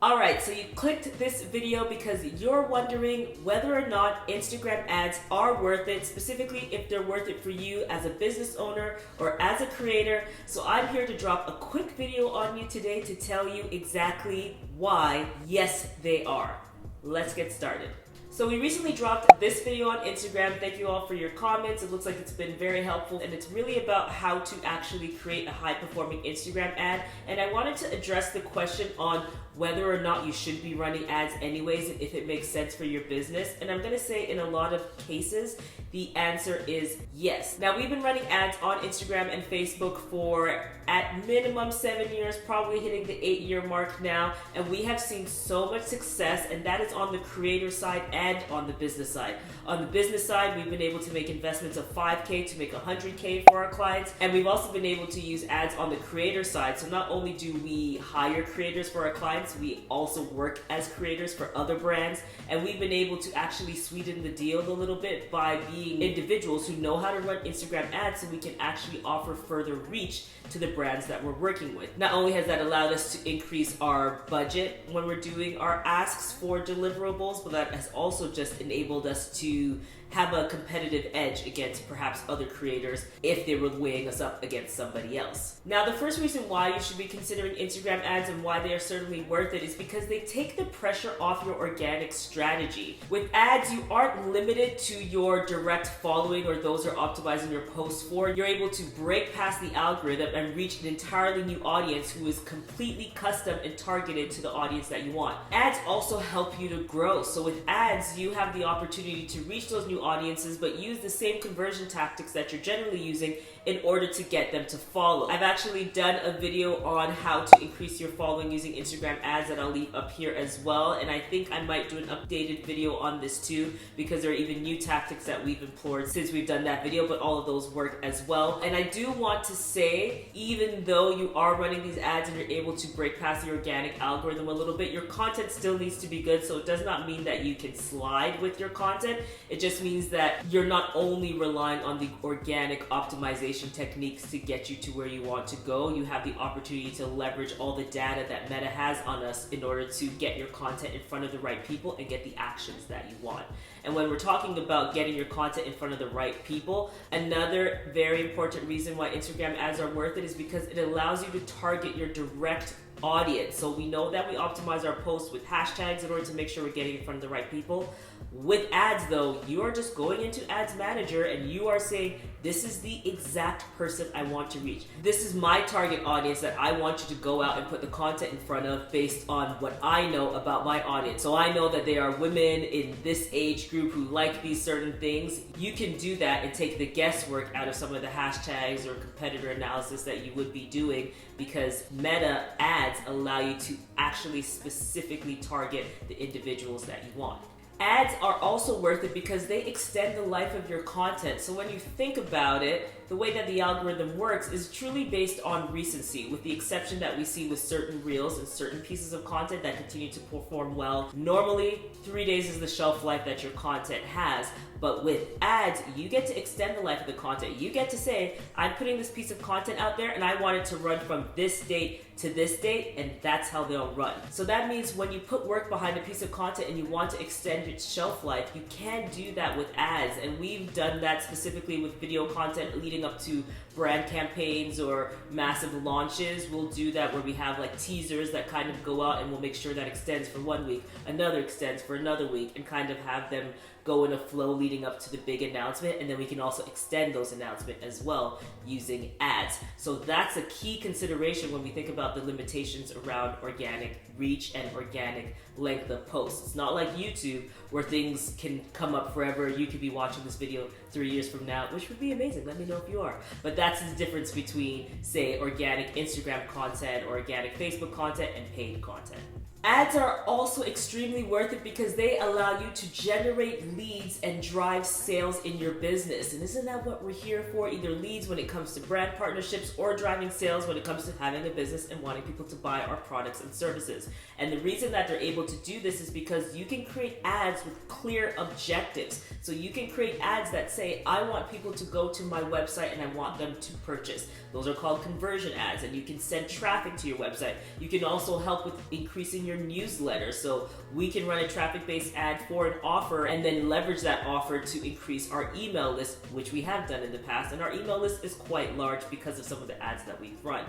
Alright, so you clicked this video because you're wondering whether or not Instagram ads are worth it, specifically if they're worth it for you as a business owner or as a creator. So I'm here to drop a quick video on you today to tell you exactly why, yes, they are. Let's get started. So we recently dropped this video on Instagram. Thank you all for your comments. It looks like it's been very helpful, and it's really about how to actually create a high-performing Instagram ad. And I wanted to address the question on whether or not you should be running ads anyways and if it makes sense for your business. And I'm gonna say in a lot of cases, the answer is yes. Now, we've been running ads on Instagram and Facebook for at minimum 7 years, probably hitting the 8-year mark now, and we have seen so much success, and that is on the creator side and on the business side. On the business side, we've been able to make investments of $5K to make $100K for our clients, and we've also been able to use ads on the creator side. So not only do we hire creators for our clients, we also work as creators for other brands, and we've been able to actually sweeten the deal a little bit by being individuals who know how to run Instagram ads, so we can actually offer further reach to the brands that we're working with. Not only has that allowed us to increase our budget when we're doing our asks for deliverables, but that has also just enabled us to have a competitive edge against perhaps other creators if they were weighing us up against somebody else. Now, the first reason why you should be considering Instagram ads and why they are certainly worth it is because they take the pressure off your organic strategy. With ads, you aren't limited to your direct following or those you're optimizing your posts for. You're able to break past the algorithm and reach an entirely new audience who is completely custom and targeted to the audience that you want. Ads also help you to grow. So with ads, you have the opportunity to reach those new audiences, but use the same conversion tactics that you're generally using in order to get them to follow. I've actually done a video on how to increase your following using Instagram ads that I'll leave up here as well, and I think I might do an updated video on this too, because there are even new tactics that we've employed since we've done that video, but all of those work as well. And I do want to say, even though you are running these ads and you're able to break past the organic algorithm a little bit, your content still needs to be good. So it does not mean that you can slide with your content. It just means that you're not only relying on the organic optimization techniques to get you to where you want to go. You have the opportunity to leverage all the data that Meta has on us in order to get your content in front of the right people and get the actions that you want. And when we're talking about getting your content in front of the right people, another very important reason why Instagram ads are worth it is because it allows you to target your direct audience. So we know that we optimize our posts with hashtags in order to make sure we're getting in front of the right people. With ads though, you are just going into Ads Manager and you are saying, this is the exact person I want to reach. This is my target audience that I want you to go out and put the content in front of based on what I know about my audience. So I know that they are women in this age group who like these certain things. You can do that and take the guesswork out of some of the hashtags or competitor analysis that you would be doing, because Meta ads allow you to actually specifically target the individuals that you want. Ads are also worth it because they extend the life of your content. So when you think about it, the way that the algorithm works is truly based on recency, with the exception that we see with certain reels and certain pieces of content that continue to perform well. Normally, 3 days is the shelf life that your content has, but with ads, you get to extend the life of the content. You get to say, I'm putting this piece of content out there and I want it to run from this date to this date, and that's how they'll run. So that means when you put work behind a piece of content and you want to extend its shelf life, you can do that with ads, and we've done that specifically with video content leading up to brand campaigns or massive launches. We'll do that where we have like teasers that kind of go out, and we'll make sure that extends for 1 week, another extends for another week, and kind of have them go in a flow leading up to the big announcement, and then we can also extend those announcements as well using ads. So that's a key consideration when we think about the limitations around organic reach and organic length of posts. It's not like YouTube where things can come up forever. You could be watching this video 3 years from now, which would be amazing. Let me know if you are. But that's the difference between, say, organic Instagram content or organic Facebook content and paid content. Ads are also extremely worth it because they allow you to generate leads and drive sales in your business. And isn't that what we're here for? Either leads when it comes to brand partnerships or driving sales when it comes to having a business and wanting people to buy our products and services. And the reason that they're able to do this is because you can create ads with clear objectives. So you can create ads that say, I want people to go to my website and I want them to purchase. Those are called conversion ads, and you can send traffic to your website. You can also help with increasing your your newsletter. So we can run a traffic-based ad for an offer and then leverage that offer to increase our email list, which we have done in the past. And our email list is quite large because of some of the ads that we've run.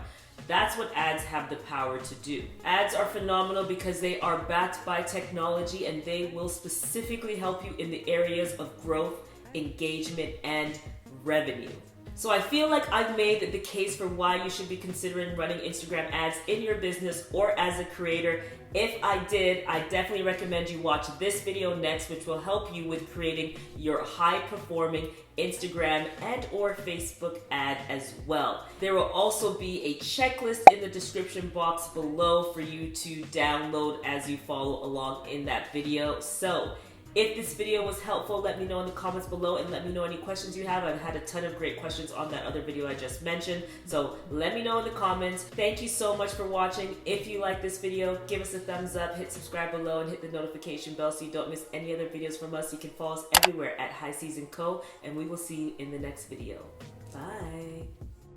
That's what ads have the power to do. Ads are phenomenal because they are backed by technology and they will specifically help you in the areas of growth, engagement, and revenue. So I feel like I've made the case for why you should be considering running Instagram ads in your business or as a creator. If I did, I definitely recommend you watch this video next, which will help you with creating your high-performing Instagram and or Facebook ad as well. There will also be a checklist in the description box below for you to download as you follow along in that video. So if this video was helpful, let me know in the comments below and let me know any questions you have. I've had a ton of great questions on that other video I just mentioned. So let me know in the comments. Thank you so much for watching. If you like this video, give us a thumbs up, hit subscribe below, and hit the notification bell so you don't miss any other videos from us. You can follow us everywhere at High Season Co. And we will see you in the next video. Bye.